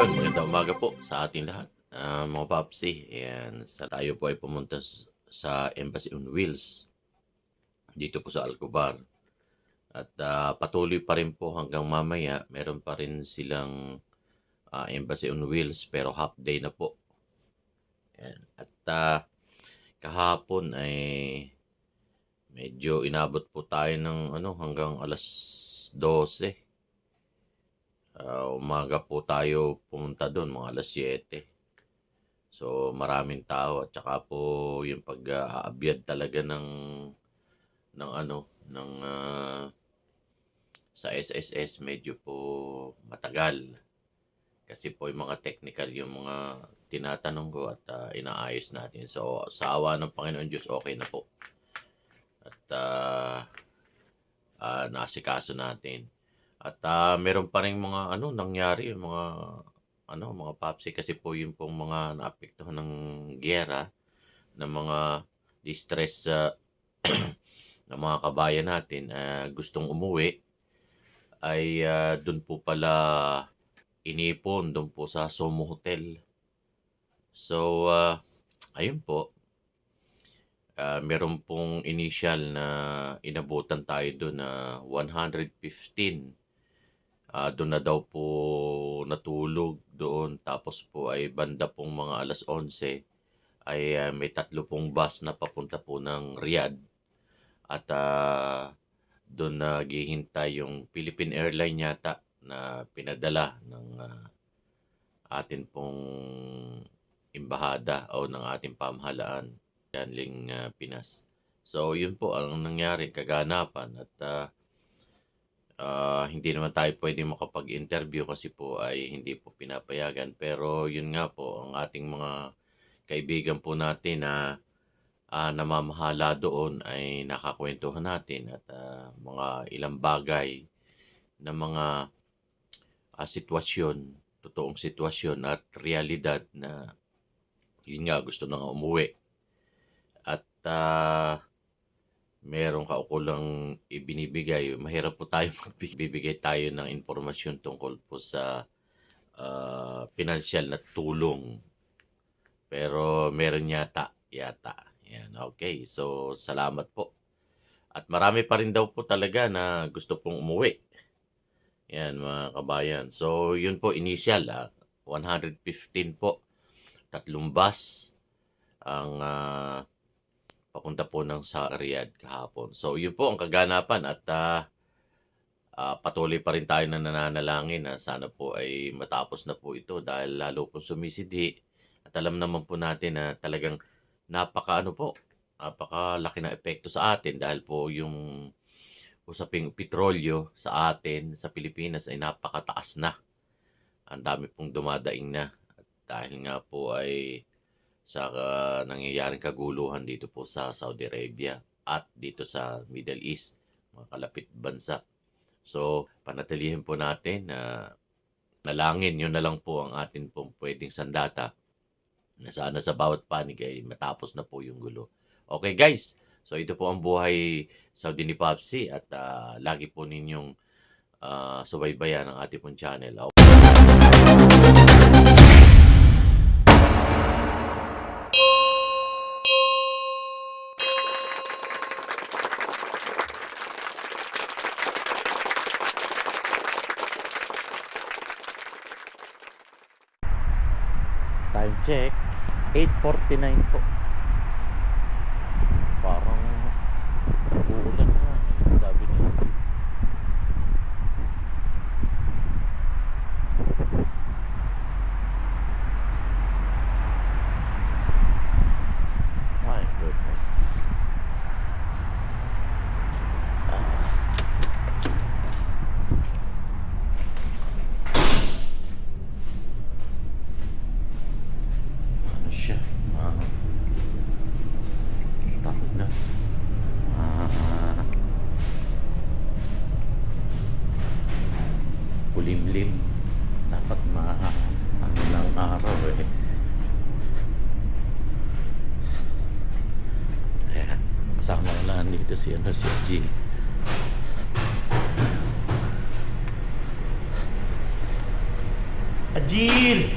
Ayun, magandang umaga po sa ating lahat, mga papsi. Ayan, tayo po ay pumunta sa Embassy on Wheels dito po sa Alcobar. At patuloy pa rin po hanggang mamaya, meron pa rin silang Embassy on Wheels pero half day na po. Ayan. At kahapon ay medyo inabot po tayo ng hanggang alas 12. Umaga po tayo pumunta doon, mga alas 7. So maraming tao at saka po yung pag-aabyad talaga ng sa SSS medyo po matagal. Kasi po yung mga technical yung mga tinatanong ko at inaayos natin. So sa awa ng Panginoon Diyos, okay na po. At naasikaso natin. At meron pa rin mga nangyari, yung mga papsi, kasi po yung pong mga naapektuhan ng giyera, ng mga distress ng mga kabayan natin, gustong umuwi, ay doon po pala inipon doon po sa Somo Hotel. So ayun po, meron pong initial na inabutan tayo doon na 115. Doon na daw po natulog doon. Tapos po ay banda pong mga alas 11 ay may 3 pong bus na papunta po ng Riyadh. At doon naghihintay yung Philippine Airline yata na pinadala ng atin pong imbahada o ng ating pamahalaan, Yanling Pinas. So yun po ang nangyari, kaganapan. At hindi naman tayo pwede makapag-interview kasi po ay hindi po pinapayagan. Pero yun nga po, ang ating mga kaibigan po natin na namamahala doon ay nakakwentuhan natin at mga ilang bagay na mga sitwasyon, totoong sitwasyon at realidad na yun nga, gusto na nga umuwi. At merong kaukulang ibinibigay. Mahirap po tayo magbibigay tayo ng impormasyon tungkol po sa pinansyal na tulong. Pero meron yata. Yan, okay. So, salamat po. At marami pa rin daw po talaga na gusto pong umuwi. Yan, mga kabayan. So, yun po, initial, 115 po. 3 bus ang papunta po ng sa Riyadh kahapon. So, yun po ang kaganapan at patuloy pa rin tayo na nananalangin na sana po ay matapos na po ito dahil lalo po sumisidi. At alam naman po natin na talagang napakalaki na epekto sa atin dahil po yung usaping petrolyo sa atin, sa Pilipinas ay napakataas na. Ang dami pong dumadaing na. At dahil nga po ay sa nangyayaring kaguluhan dito po sa Saudi Arabia at dito sa Middle East, mga kalapit bansa. So, panatilihin po natin na nalangin, yun na lang po ang atin pong pwedeng sandata na sana sa bawat panig ay matapos na po yung gulo. Okay guys, so ito po ang buhay Saudi ni Popsi at lagi po ninyong subaybayan ang ating pong channel. Time check 8:49 po. Parang uulan na, sabi niya. My goodness. Takot na. Kulimlim. Dapat lang araw eh. Ayan, kasama ko lang dito si G. Ajil!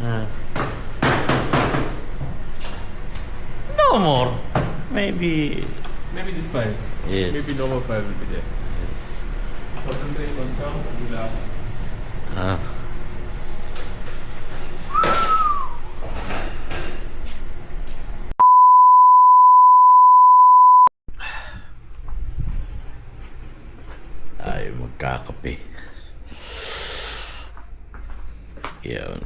Ah. No more. Maybe. Maybe this 5. Yes. Maybe normal 5 will be there. Yes. Concentrate on count. Relax. Ah. Ay, magkakape. Yan.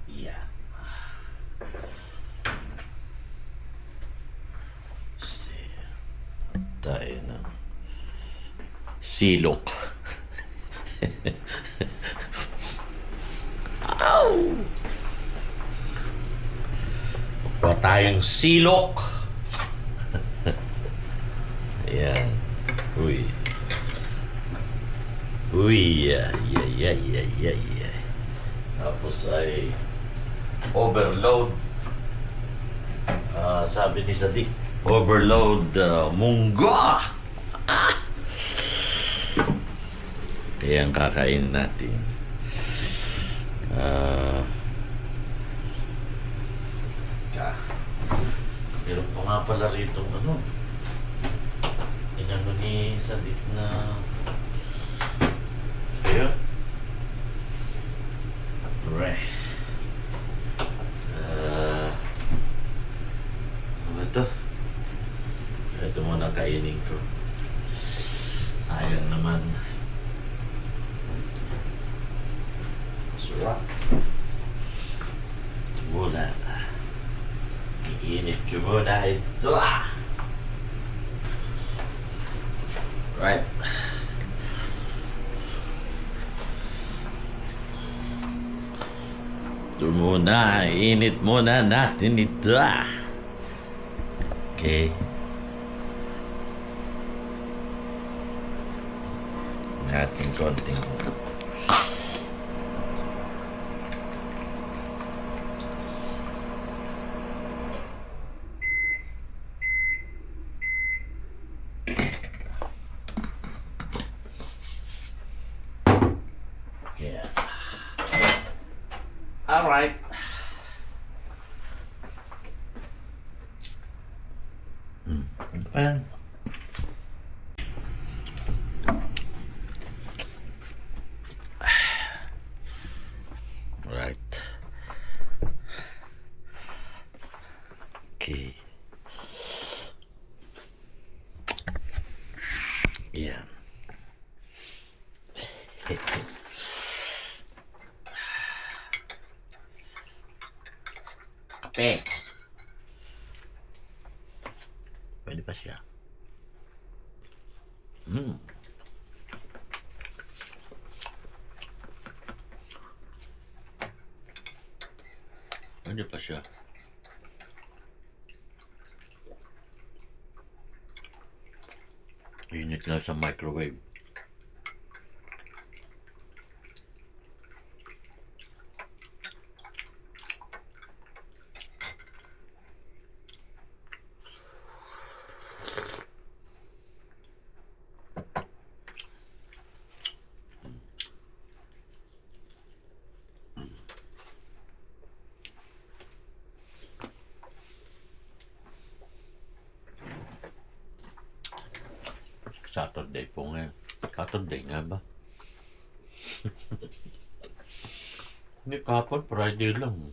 Yeah. Tayo ng silok. Ow! Kuha tayong silok. Ayan. Uy. Uy, yeah. Tapos ay overload. Sabi ni Sadik, overload munggo. Kaya ang kakain natin. Meron pa nga pala rito ano. Inano ni Sadik na kaya right. Ano ito? Ito muna kainin ko. Sayang naman. Sarap. Ito muna. Iinit ko muna ito. Right. Ito muna. Init muna natin ito. Okay. Natin konting yeah. All right. Ayan. Right. Okay. Yan. Kape. Pwede pa siya. Pwede pa siya. Init lang sa microwave. Saturday po ngayon. Saturday nga ba? Hindi kapon, Friday lang.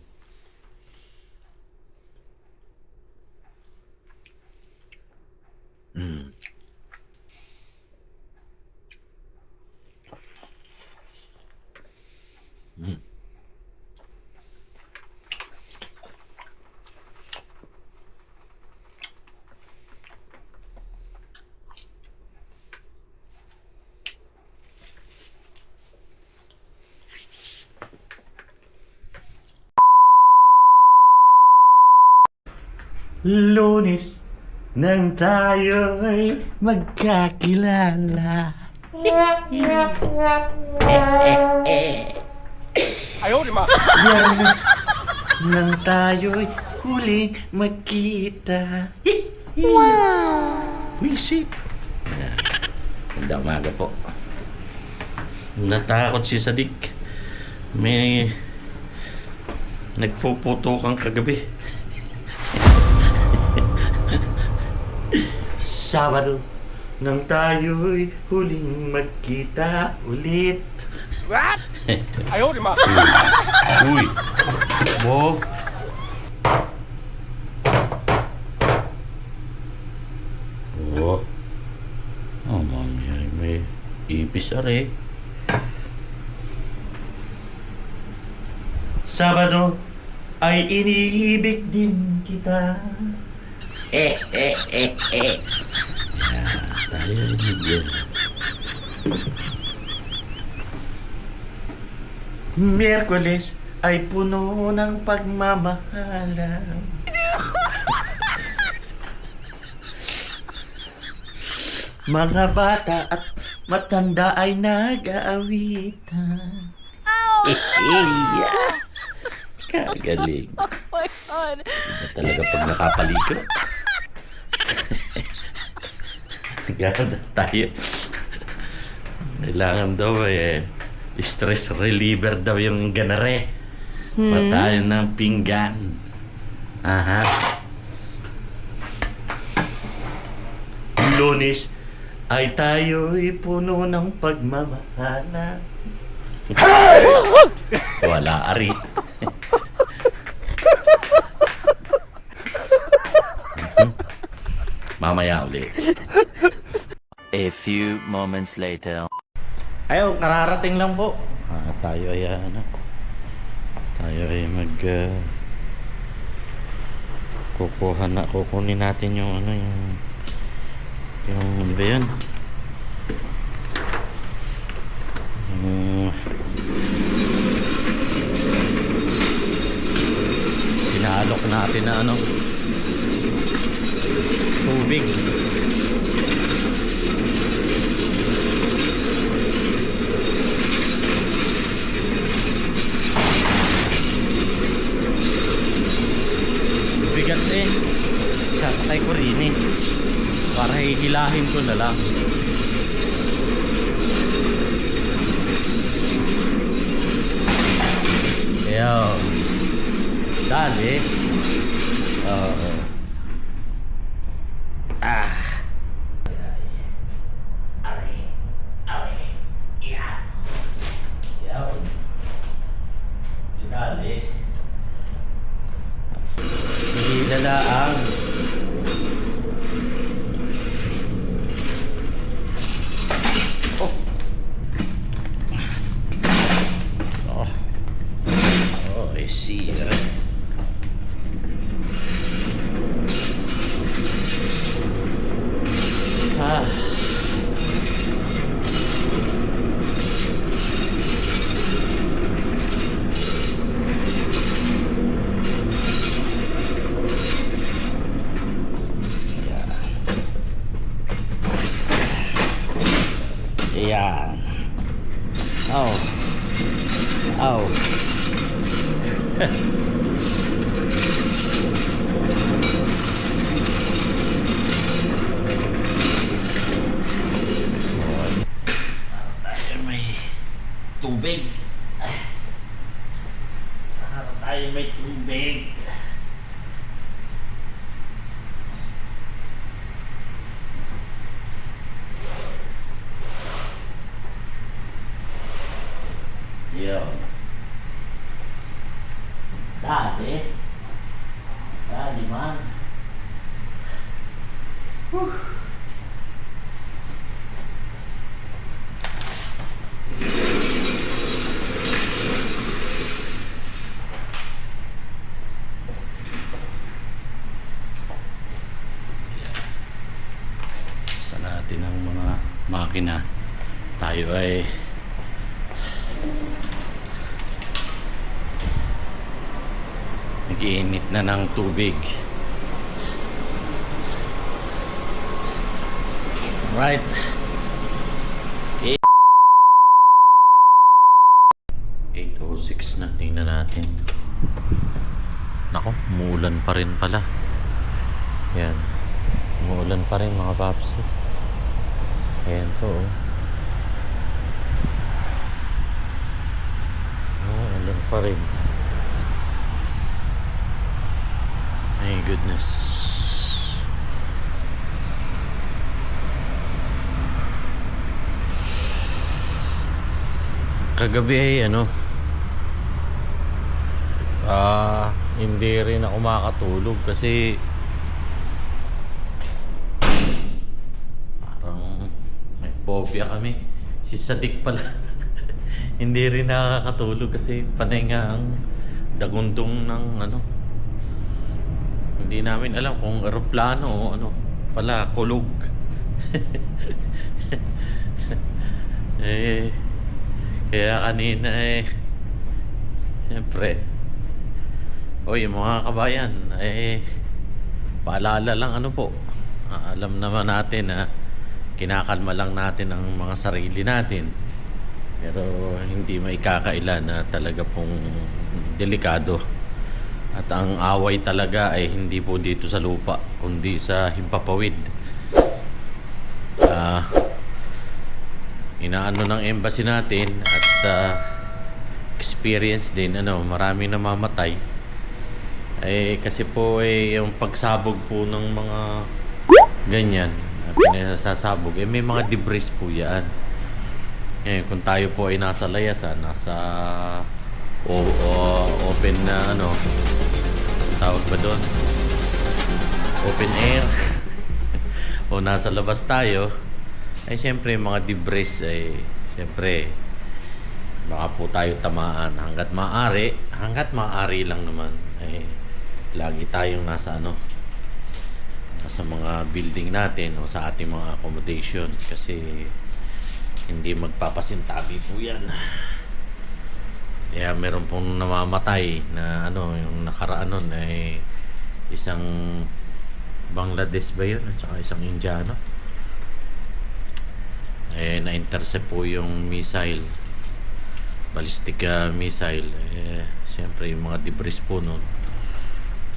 Lunes nang tayo'y magkakilala. Biyernes nang tayo'y huling magkita. Wisit. Magandang umaga po. Natakot si Sadik. May nagpuputukan kagabi. Sabado nang tayo'y huling magkita ulit. What? Ayaw, di ma. Uy! Bo! Oh. Oh, mamaya may ipis are. Sabado ay iniibig din kita. Yan, tayo nag- Miyerkules ay puno ng pagmamahalan. Mga bata at matanda ay nag-aawitan. Kagaling. Oh my God. Iba talaga pag nakapaliko. Ganda tayo. Kailangan daw stress reliever daw yung ganare. Patayan ng pinggan. Aha. Lunes ay tayo'y puno ng pagmamahala. Wala, Ari. Mamaya ulit. A few moments later. Ayaw, kararating lang po. Tayo ay tayo ay kukunin natin yung yung ba yan? Sinalok natin na tubig. Bigat sasakay ko rin para hihilahin ko na lang. Ayaw. Dali. Oo. Dali. Hihilalaang. I see. Yan. Oh. Oh. Tayo may tubig. Tayo may tubig. Yo. Dali man. Sa natin ang mga makina. Tayo ay nag-iinit na ng tubig. Right. Tingnan natin. Nako, umuulan pa rin pala. Yan. Umuulan pa rin mga paps. Ayan po. Ulan pa rin. My goodness. Kagabi ay hindi rin ako makatulog kasi parang may phobia kami. Si Sadik pala. Hindi rin nakakatulog kasi panay nga ang dagundong ng Hindi namin alam kung eroplano o pala, kulog. Kaya kanina siyempre, mga kabayan, paalala lang po. Alam naman natin na kinakalma lang natin ang mga sarili natin. Pero hindi maikakaila na talaga pong delikado. At ang away talaga ay hindi po dito sa lupa, kundi sa himpapawid. Inaano ng embassy natin at experience din, maraming namamatay. Kasi po yung pagsabog po ng mga ganyan, pinasasabog, may mga debris po yan. Ngayon, kung tayo po ay nasa layasan, nasa open na tawag ba doon? Open air. O nasa labas tayo, siyempre mga debris siyempre baka po tayo tamaan hanggat maaari lang naman lagi tayong nasa mga building natin o sa ating mga accommodation kasi hindi magpapasintabi po yan. Kaya meron pong namamatay na yung nakaraan nun isang Bangladesh ba yun at saka isang Indiano. Na-intercept po yung missile, ballistic missile. Siyempre yung mga debris po nun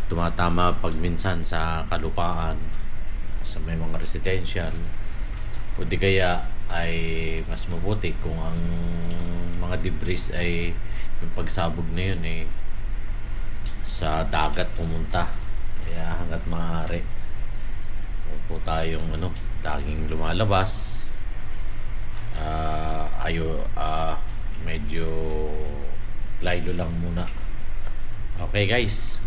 tumatama pag minsan sa kalupaan, sa may mga residential. O di kaya ay mas mabuti kung ang mga debris ay yung pagsabog na yun sa dagat pumunta. Kaya hanggat maaari huwag po tayong laging lumalabas. Medyo laylo lang muna. Okay guys.